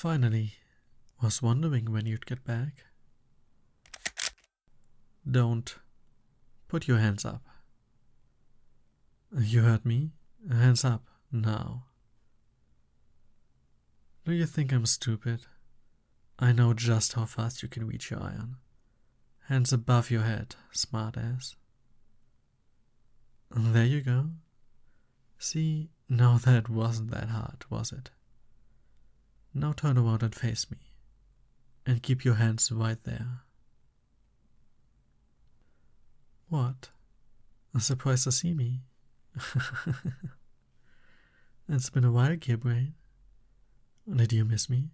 Finally, was wondering when you'd get back. Don't. Put your hands up. You heard me? Hands up, now. Do you think I'm stupid? I know just how fast you can reach your iron. Hands above your head, smartass. There you go. See, now that wasn't that hard, was it? Now turn around and face me. And keep your hands right there. What? Surprised to see me? It's been a while, Gearbrain. Did you miss me?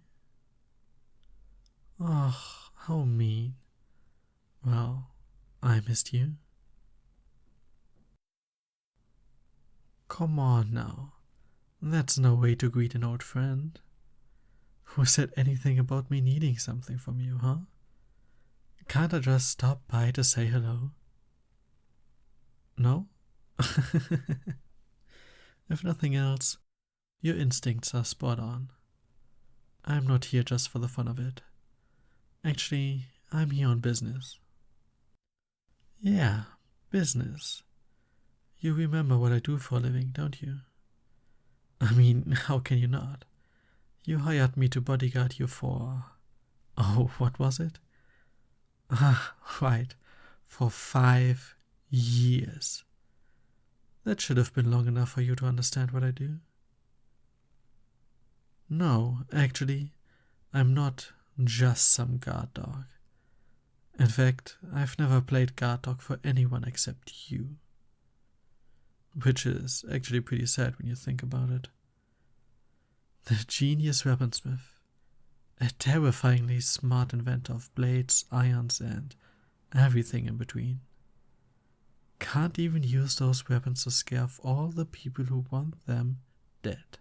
Oh, how mean. Well, I missed you. Come on now. That's no way to greet an old friend. Who said anything about me needing something from you, huh? Can't I just stop by to say hello? No? If nothing else, your instincts are spot on. I'm not here just for the fun of it. Actually, I'm here on business. Yeah, business. You remember what I do for a living, don't you? I mean, how can you not? You hired me to bodyguard you for... Oh, what was it? Ah, right. For 5 years. That should have been long enough for you to understand what I do. No, actually, I'm not just some guard dog. In fact, I've never played guard dog for anyone except you. Which is actually pretty sad when you think about it. The genius weaponsmith, a terrifyingly smart inventor of blades, irons, and everything in between, can't even use those weapons to scare off all the people who want them dead.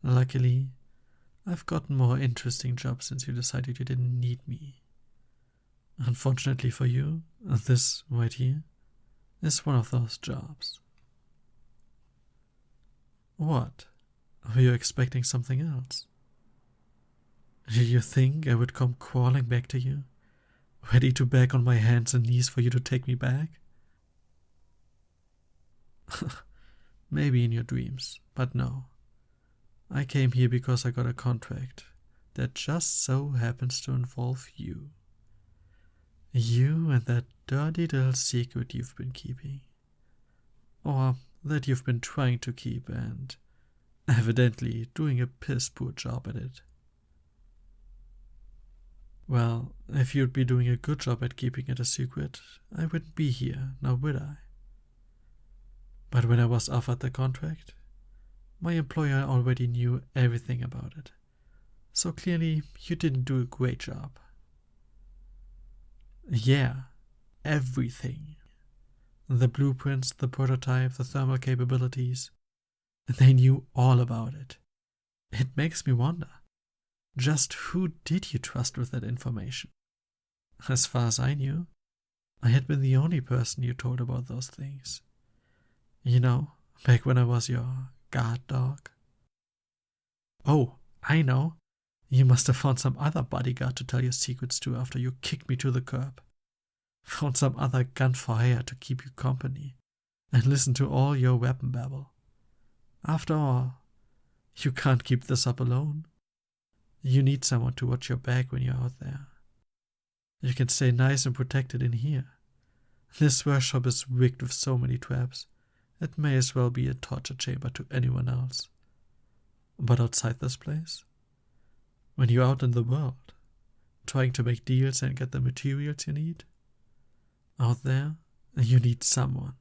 Luckily, I've gotten more interesting jobs since you decided you didn't need me. Unfortunately for you, this right here is one of those jobs. What? Were you expecting something else? Did you think I would come crawling back to you, ready to beg on my hands and knees for you to take me back? Maybe in your dreams, but no. I came here because I got a contract that just so happens to involve you. You and that dirty little secret you've been keeping. Or that you've been trying to keep and evidently doing a piss-poor job at it. Well, if you'd be doing a good job at keeping it a secret, I wouldn't be here, now would I? But when I was offered the contract, my employer already knew everything about it. So clearly, you didn't do a great job. Yeah, everything. The blueprints, the prototype, the thermal capabilities. They knew all about it. It makes me wonder, just who did you trust with that information? As far as I knew, I had been the only person you told about those things. You know, back when I was your guard dog. Oh, I know. You must have found some other bodyguard to tell your secrets to after you kicked me to the curb. Found some other gun for hire to keep you company and listen to all your weapon babble. After all, you can't keep this up alone. You need someone to watch your back when you're out there. You can stay nice and protected in here. This workshop is rigged with so many traps. It may as well be a torture chamber to anyone else. But outside this place, when you're out in the world, trying to make deals and get the materials you need, out there, you need someone.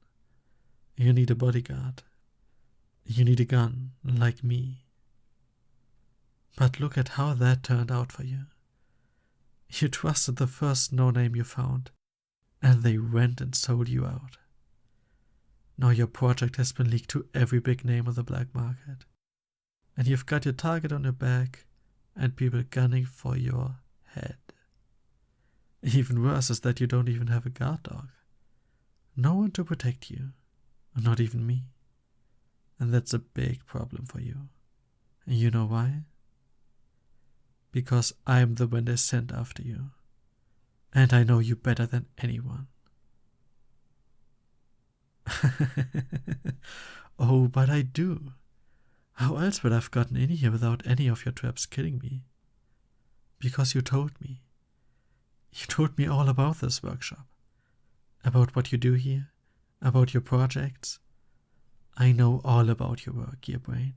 You need a bodyguard. You need a gun, like me. But look at how that turned out for you. You trusted the first no-name you found, and they went and sold you out. Now your project has been leaked to every big name on the black market, and you've got your target on your back and people gunning for your head. Even worse is that you don't even have a guard dog. No one to protect you, not even me. And that's a big problem for you. You know why? Because I'm the one they sent after you. And I know you better than anyone. Oh, but I do. How else would I have gotten in here without any of your traps killing me? Because you told me. You told me all about this workshop. About what you do here. About your projects. I know all about your work, Gear Brain.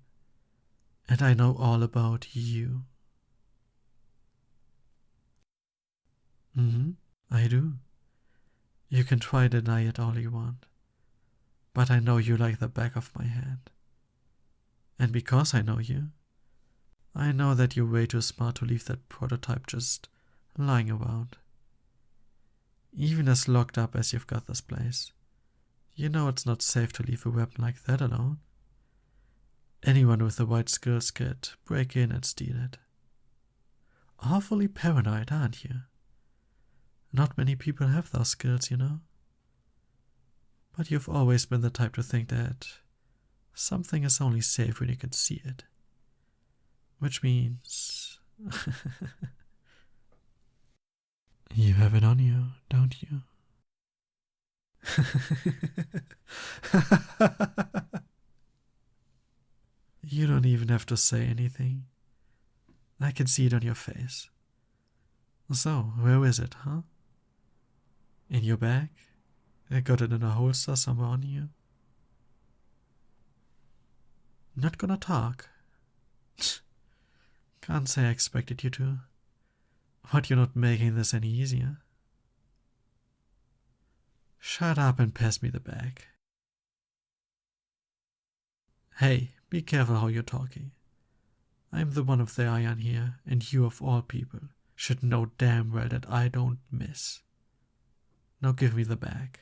And I know all about you. I do. You can try to deny it all you want. But I know you like the back of my hand. And because I know you, I know that you're way too smart to leave that prototype just lying around. Even as locked up as you've got this place, you know it's not safe to leave a weapon like that alone. Anyone with the right skills could break in and steal it. Awfully paranoid, aren't you? Not many people have those skills, you know. But you've always been the type to think that something is only safe when you can see it. Which means... you have it on you, don't you? You don't even have to say anything. I can see it on your face. So, where is it, huh? In your bag? I got it in a holster somewhere on you? Not gonna talk? Can't say I expected you to. But you're not making this any easier. Shut up and pass me the bag. Hey, be careful how you're talking. I'm the one of the iron here, and you of all people should know damn well that I don't miss. Now give me the bag.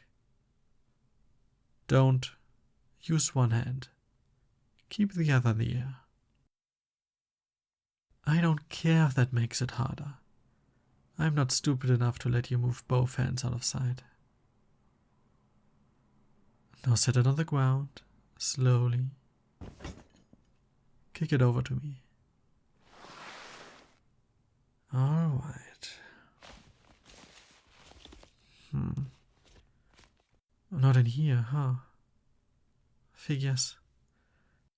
Don't. Use one hand. Keep the other in the air. I don't care if that makes it harder. I'm not stupid enough to let you move both hands out of sight. Now set it on the ground, slowly. Kick it over to me. Alright. Not in here, huh? Figures.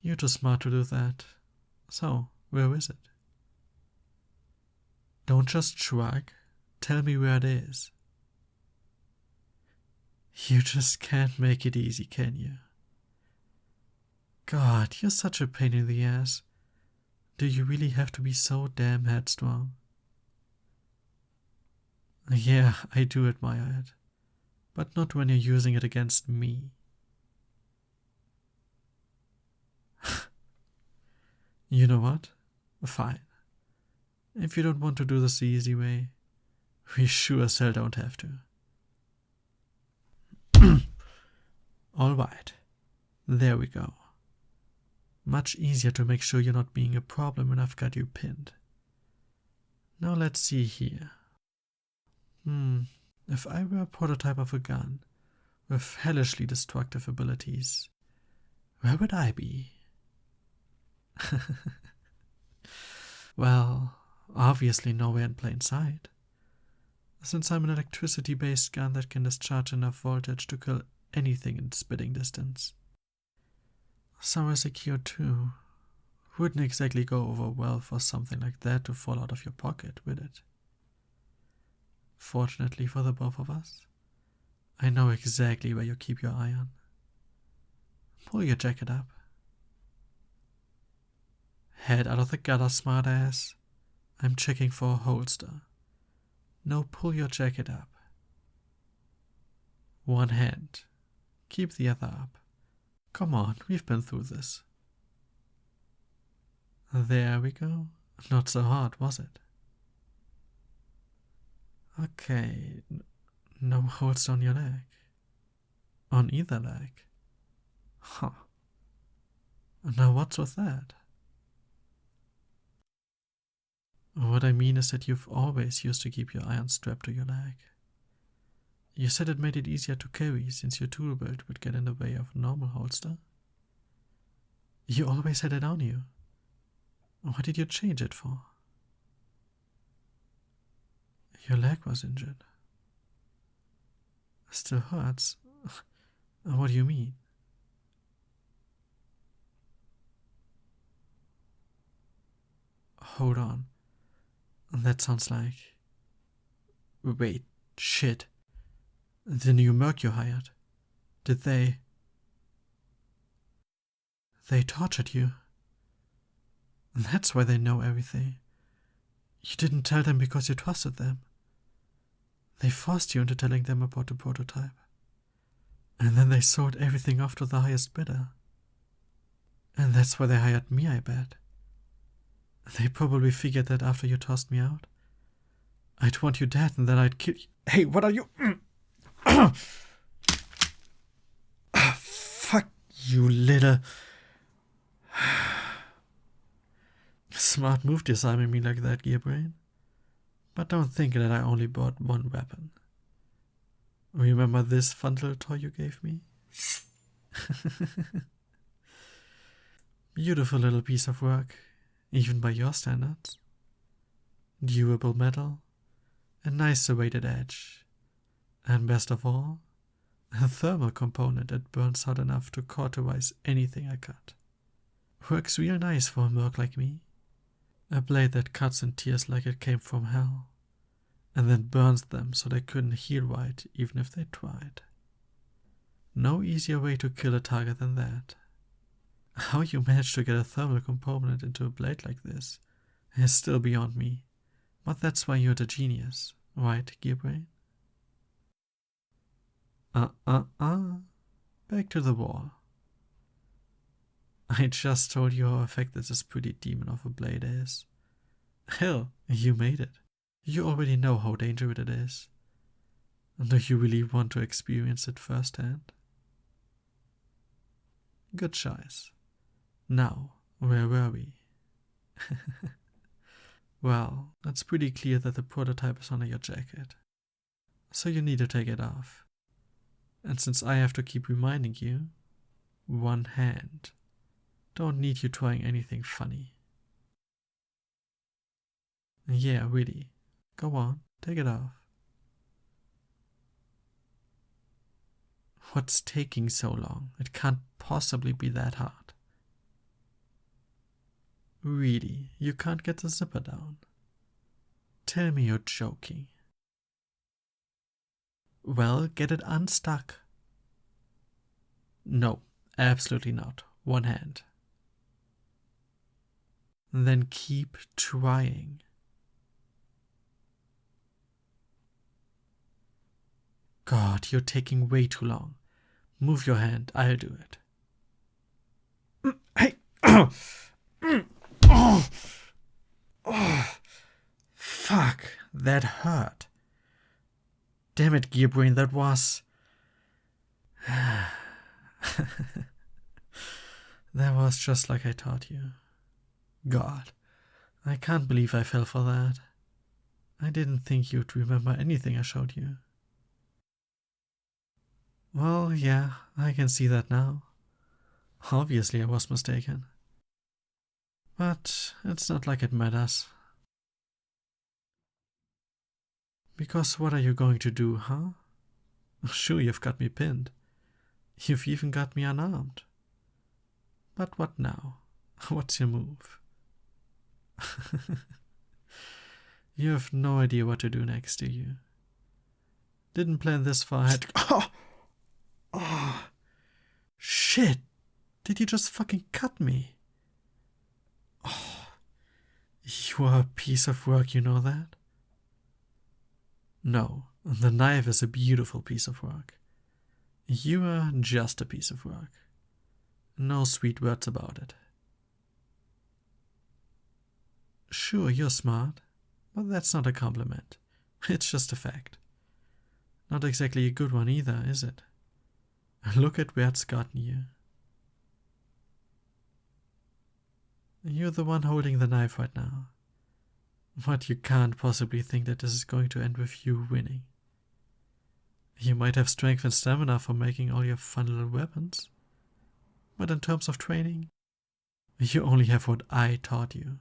You're too smart to do that. So, where is it? Don't just shrug. Tell me where it is. You just can't make it easy, can you? God, you're such a pain in the ass. Do you really have to be so damn headstrong? Yeah, I do admire it. But not when you're using it against me. You know what? Fine. If you don't want to do this the easy way, we sure as hell don't have to. Alright. There we go. Much easier to make sure you're not being a problem when I've got you pinned. Now let's see here. If I were a prototype of a gun with hellishly destructive abilities, where would I be? Well, obviously nowhere in plain sight, since I'm an electricity-based gun that can discharge enough voltage to kill anything in spitting distance. Somewhere secure too. Wouldn't exactly go over well for something like that to fall out of your pocket, would it? Fortunately for the both of us, I know exactly where you keep your eye on. Pull your jacket up. Head out of the gutter, smartass. I'm checking for a holster. Now pull your jacket up. One hand. Keep the other up. Come on, we've been through this. There we go. Not so hard, was it? Okay. No holster on your leg. On either leg. Huh. Now what's with that? What I mean is that you've always used to keep your iron strapped to your leg. You said it made it easier to carry since your tool belt would get in the way of a normal holster. You always had it on you. What did you change it for? Your leg was injured. Still hurts? What do you mean? Hold on. That sounds like... Wait, shit. The new merc you hired. Did they... They tortured you. That's why they know everything. You didn't tell them because you trusted them. They forced you into telling them about the prototype. And then they sold everything off to the highest bidder. And that's why they hired me, I bet. They probably figured that after you tossed me out, I'd want you dead and then I'd kill you. Hey, what are you... Fuck you, little... Smart move disarming me like that, Gearbrain. But don't think that I only bought one weapon. Remember this fun little toy you gave me? Beautiful little piece of work, even by your standards. Durable metal, a nice serrated edge, and best of all, a thermal component that burns hot enough to cauterize anything I cut. Works real nice for a merc like me. A blade that cuts and tears like it came from hell, and then burns them so they couldn't heal right even if they tried. No easier way to kill a target than that. How you managed to get a thermal component into a blade like this is still beyond me, but that's why you're the genius, right, Gearbrain? Back to the wall. I just told you how effective this pretty demon of a blade is. Hell, you made it. You already know how dangerous it is. Do you really want to experience it firsthand? Good choice. Now, where were we? Well, it's pretty clear that the prototype is under your jacket. So you need to take it off. And since I have to keep reminding you, one hand. Don't need you trying anything funny. Yeah, really. Go on, take it off. What's taking so long? It can't possibly be that hard. Really, you can't get the zipper down? Tell me you're joking. Well, get it unstuck. No, absolutely not. One hand. Then keep trying. God, you're taking way too long. Move your hand, I'll do it. Hey! Fuck, that hurt. Damn it, Gearbrain, that was... That was just like I taught you. God, I can't believe I fell for that. I didn't think you'd remember anything I showed you. Well, yeah, I can see that now. Obviously I was mistaken. But it's not like it matters. Because what are you going to do, huh? Sure, you've got me pinned. You've even got me unarmed. But what now? What's your move? You have no idea what to do next, do you? Didn't plan this far ahead. Oh, shit! Did you just fucking cut me? Oh, you are a piece of work, you know that? No, the knife is a beautiful piece of work. You are just a piece of work. No sweet words about it. Sure, you're smart, but that's not a compliment. It's just a fact. Not exactly a good one either, is it? Look at where it's gotten you. You're the one holding the knife right now. But you can't possibly think that this is going to end with you winning. You might have strength and stamina for making all your fun little weapons. But in terms of training, you only have what I taught you.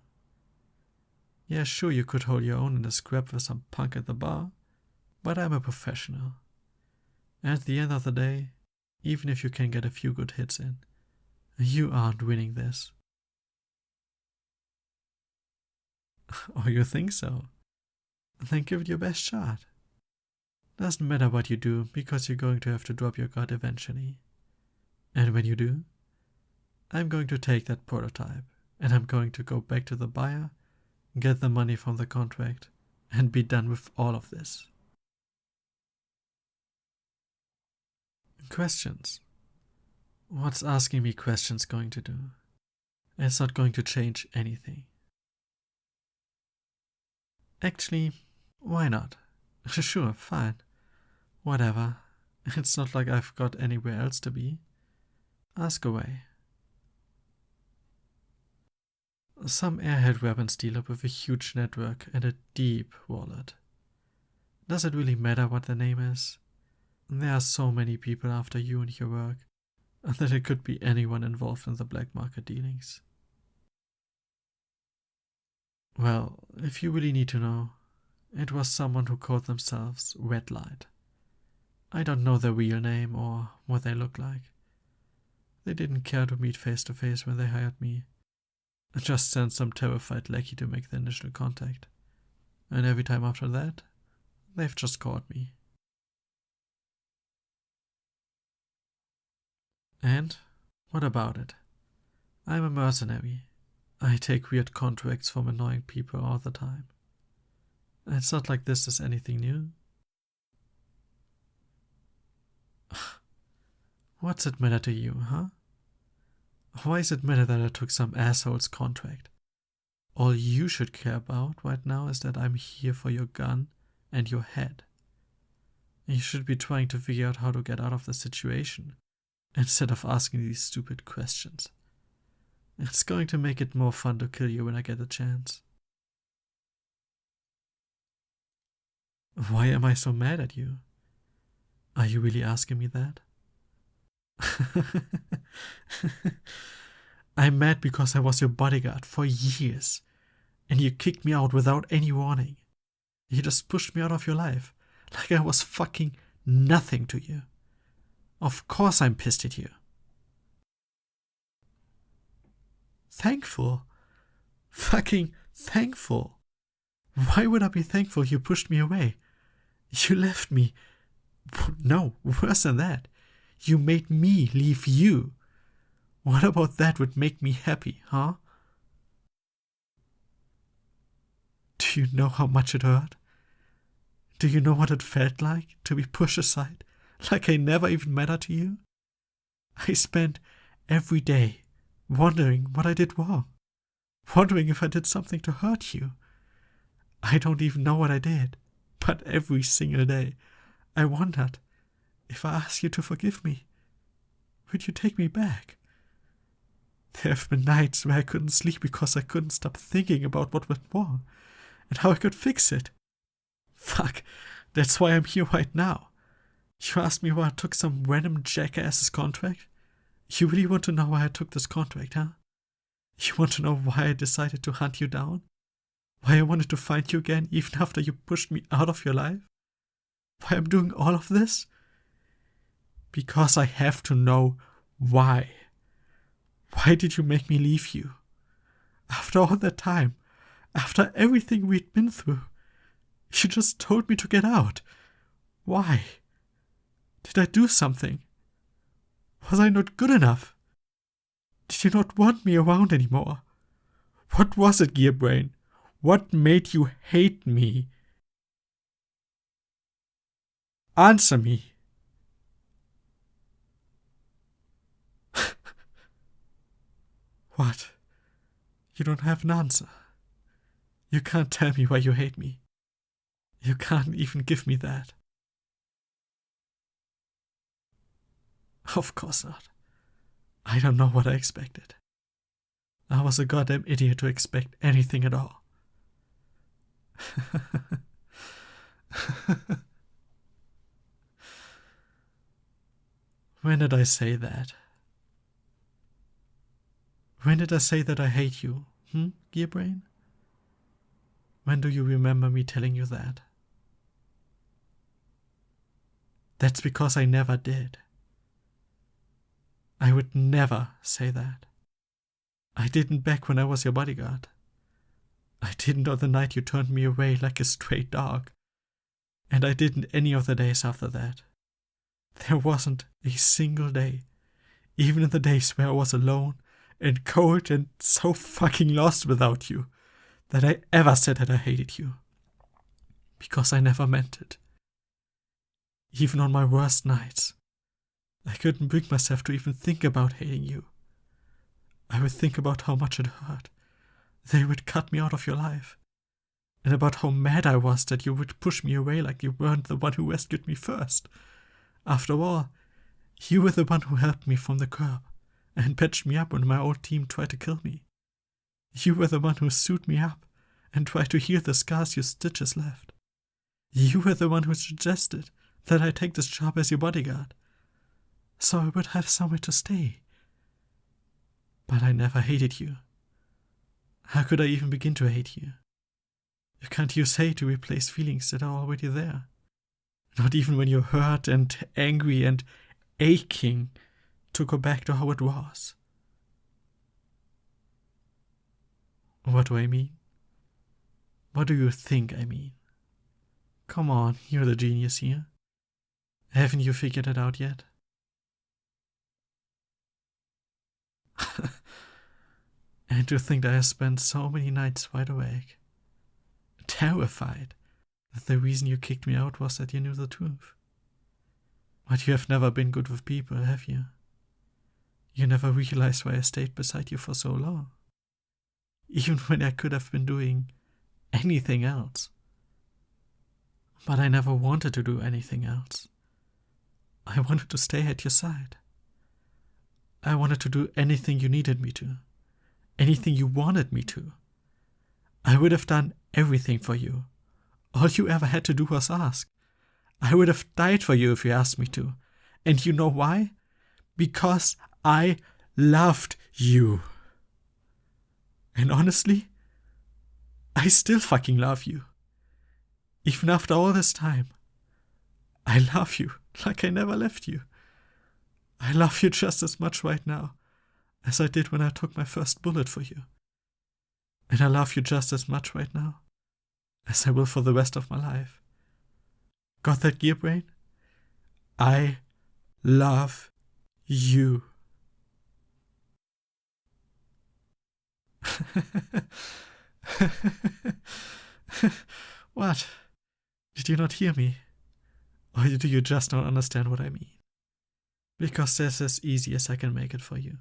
Yeah, sure, you could hold your own in a scrap with some punk at the bar, but I'm a professional. At the end of the day, even if you can get a few good hits in, you aren't winning this. Or you think so? Then give it your best shot. Doesn't matter what you do, because you're going to have to drop your guard eventually. And when you do, I'm going to take that prototype, and I'm going to go back to the buyer, get the money from the contract, and be done with all of this. Questions? What's asking me questions going to do? It's not going to change anything. Actually, why not? Sure, fine. Whatever. It's not like I've got anywhere else to be. Ask away. Some airhead weapons dealer with a huge network and a deep wallet. Does it really matter what the name is? There are so many people after you and your work, that it could be anyone involved in the black market dealings. Well, if you really need to know, it was someone who called themselves Red Light. I don't know their real name or what they look like. They didn't care to meet face to face when they hired me. Just sent some terrified lackey to make the initial contact. And every time after that, they've just called me. And what about it? I'm a mercenary. I take weird contracts from annoying people all the time. It's not like this is anything new. What's it matter to you, huh? Why does it matter that I took some asshole's contract? All you should care about right now is that I'm here for your gun and your head. You should be trying to figure out how to get out of the situation, instead of asking these stupid questions. It's going to make it more fun to kill you when I get a chance. Why am I so mad at you? Are you really asking me that? I'm mad because I was your bodyguard for years, and you kicked me out without any warning. You just pushed me out of your life, like I was fucking nothing to you. Of course I'm pissed at you. Thankful? Fucking thankful. Why would I be thankful you pushed me away? You left me. No, worse than that. You made me leave you. What about that would make me happy, huh? Do you know how much it hurt? Do you know what it felt like to be pushed aside, like I never even mattered to you? I spent every day wondering what I did wrong, wondering if I did something to hurt you. I don't even know what I did, but every single day I wondered, if I asked you to forgive me, would you take me back? There have been nights where I couldn't sleep because I couldn't stop thinking about what went wrong and how I could fix it. Fuck, that's why I'm here right now. You asked me why I took some random jackass's contract? You really want to know why I took this contract, huh? You want to know why I decided to hunt you down? Why I wanted to find you again even after you pushed me out of your life? Why I'm doing all of this? Because I have to know why. Why did you make me leave you? After all that time, after everything we'd been through, you just told me to get out. Why? Did I do something? Was I not good enough? Did you not want me around anymore? What was it, Gearbrain? What made you hate me? Answer me. What? You don't have an answer. You can't tell me why you hate me. You can't even give me that. Of course not. I don't know what I expected. I was a goddamn idiot to expect anything at all. When did I say that? When did I say that I hate you, Gearbrain? When do you remember me telling you that? That's because I never did. I would never say that. I didn't back when I was your bodyguard. I didn't on the night you turned me away like a stray dog. And I didn't any of the days after that. There wasn't a single day, even in the days where I was alone and cold and so fucking lost without you, that I ever said that I hated you. Because I never meant it. Even on my worst nights, I couldn't bring myself to even think about hating you. I would think about how much it hurt that you would cut me out of your life, and about how mad I was that you would push me away like you weren't the one who rescued me first. After all, you were the one who helped me from the curb and patched me up when my old team tried to kill me. You were the one who sewed me up and tried to heal the scars your stitches left. You were the one who suggested that I take this job as your bodyguard, so I would have somewhere to stay. But I never hated you. How could I even begin to hate you? You can't use hate to replace feelings that are already there. Not even when you're hurt and angry and aching to go back to how it was. What do I mean? What do you think I mean? Come on, you're the genius here. Haven't you figured it out yet? And to think that I spent so many nights wide awake, terrified that the reason you kicked me out was that you knew the truth. But you have never been good with people, have you? You never realized why I stayed beside you for so long. Even when I could have been doing anything else. But I never wanted to do anything else. I wanted to stay at your side. I wanted to do anything you needed me to. Anything you wanted me to. I would have done everything for you. All you ever had to do was ask. I would have died for you if you asked me to. And you know why? Because I loved you. And honestly, I still fucking love you. Even after all this time. I love you like I never left you. I love you just as much right now as I did when I took my first bullet for you. And I love you just as much right now as I will for the rest of my life. Got that, gear brain? I love you. What? Did you not hear me? Or do you just not understand what I mean? Because that's as easy as I can make it for you.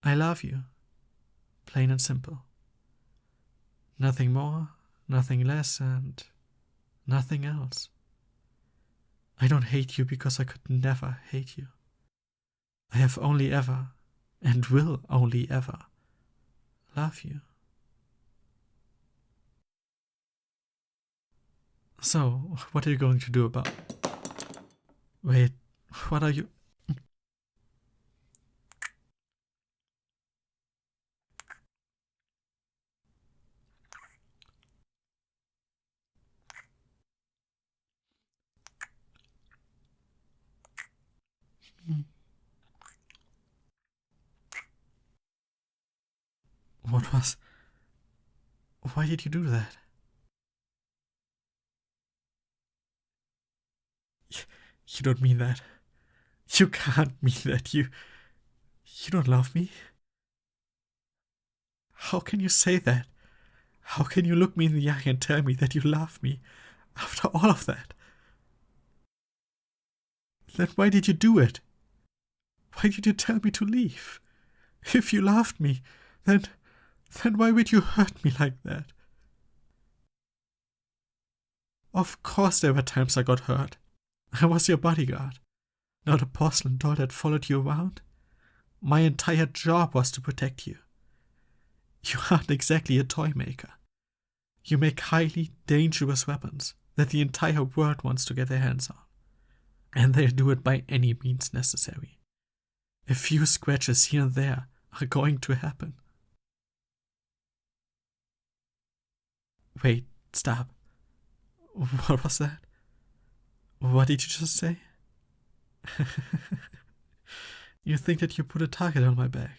I love you. Plain and simple. Nothing more, nothing less, and nothing else. I don't hate you because I could never hate you. I have only ever, and will only ever, love you. So, what are you going to do about... Wait, what are you... What was... Why did you do that? You don't mean that. You can't mean that. You don't love me? How can you say that? How can you look me in the eye and tell me that you love me after all of that? Then why did you do it? Why did you tell me to leave? If you loved me, then why would you hurt me like that? Of course there were times I got hurt. I was your bodyguard, not a porcelain doll that followed you around. My entire job was to protect you. You aren't exactly a toy maker. You make highly dangerous weapons that the entire world wants to get their hands on. And they'll do it by any means necessary. A few scratches here and there are going to happen. Wait, stop. What was that? What did you just say? You think that you put a target on my back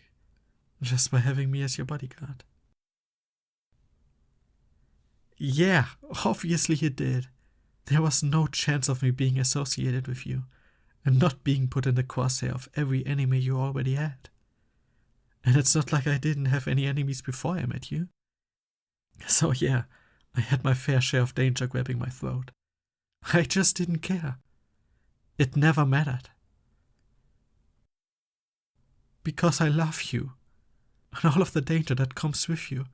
just by having me as your bodyguard? Yeah, obviously you did. There was no chance of me being associated with you and not being put in the crosshair of every enemy you already had. And it's not like I didn't have any enemies before I met you. So yeah, I had my fair share of danger grabbing my throat. I just didn't care. It never mattered. Because I love you. And all of the danger that comes with you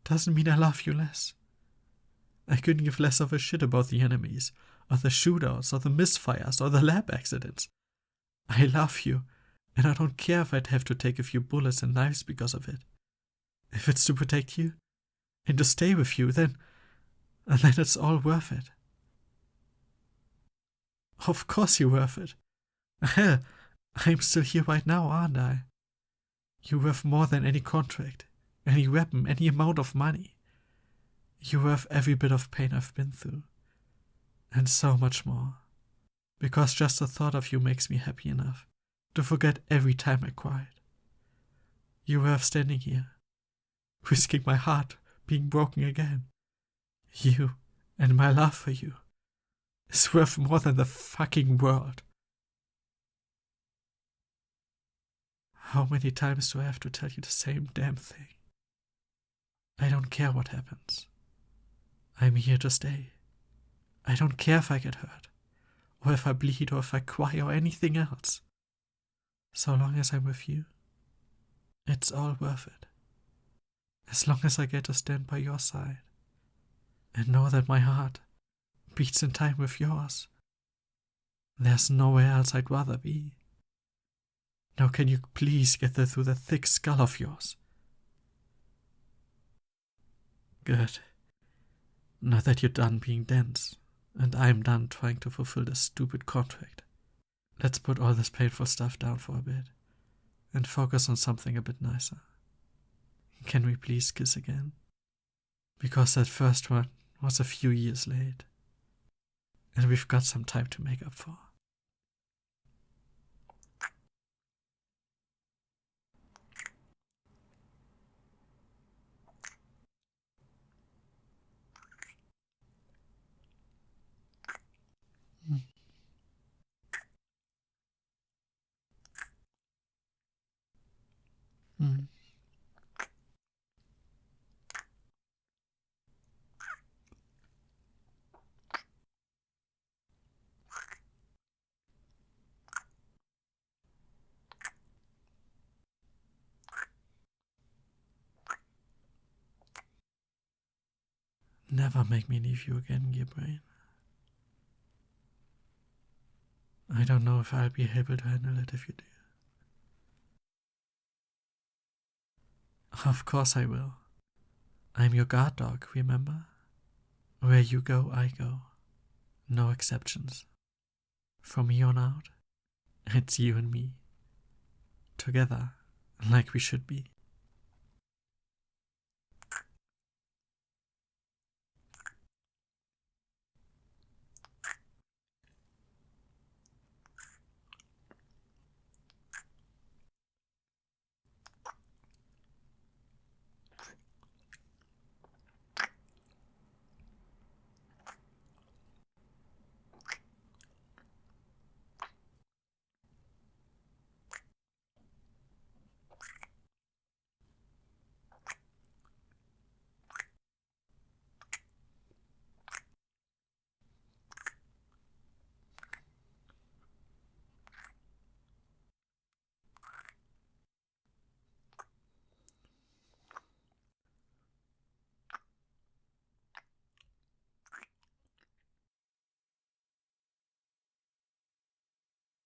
doesn't mean I love you less. I couldn't give less of a shit about the enemies, or the shootouts, or the misfires, or the lab accidents. I love you, and I don't care if I'd have to take a few bullets and knives because of it. If it's to protect you, and to stay with you, then it's all worth it. Of course you're worth it. Hell, I'm still here right now, aren't I? You're worth more than any contract, any weapon, any amount of money. You're worth every bit of pain I've been through. And so much more. Because just the thought of you makes me happy enough to forget every time I cried. You're worth standing here, risking my heart being broken again. You and my love for you is worth more than the fucking world. How many times do I have to tell you the same damn thing? I don't care what happens. I'm here to stay. I don't care if I get hurt, or if I bleed, or if I cry, or anything else. So long as I'm with you, it's all worth it. As long as I get to stand by your side and know that my heart beats in time with yours, there's nowhere else I'd rather be. Now can you please get there through the thick skull of yours? Good. Now that you're done being dense, and I'm done trying to fulfill this stupid contract, let's put all this painful stuff down for a bit and focus on something a bit nicer. Can we please kiss again? Because that first one was a few years late, and we've got some time to make up for. Mm. Never make me leave you again, dear brain. I don't know if I'll be able to handle it if you do. Of course I will. I'm your guard dog, remember? Where you go, I go. No exceptions. From here on out, it's you and me. Together, like we should be.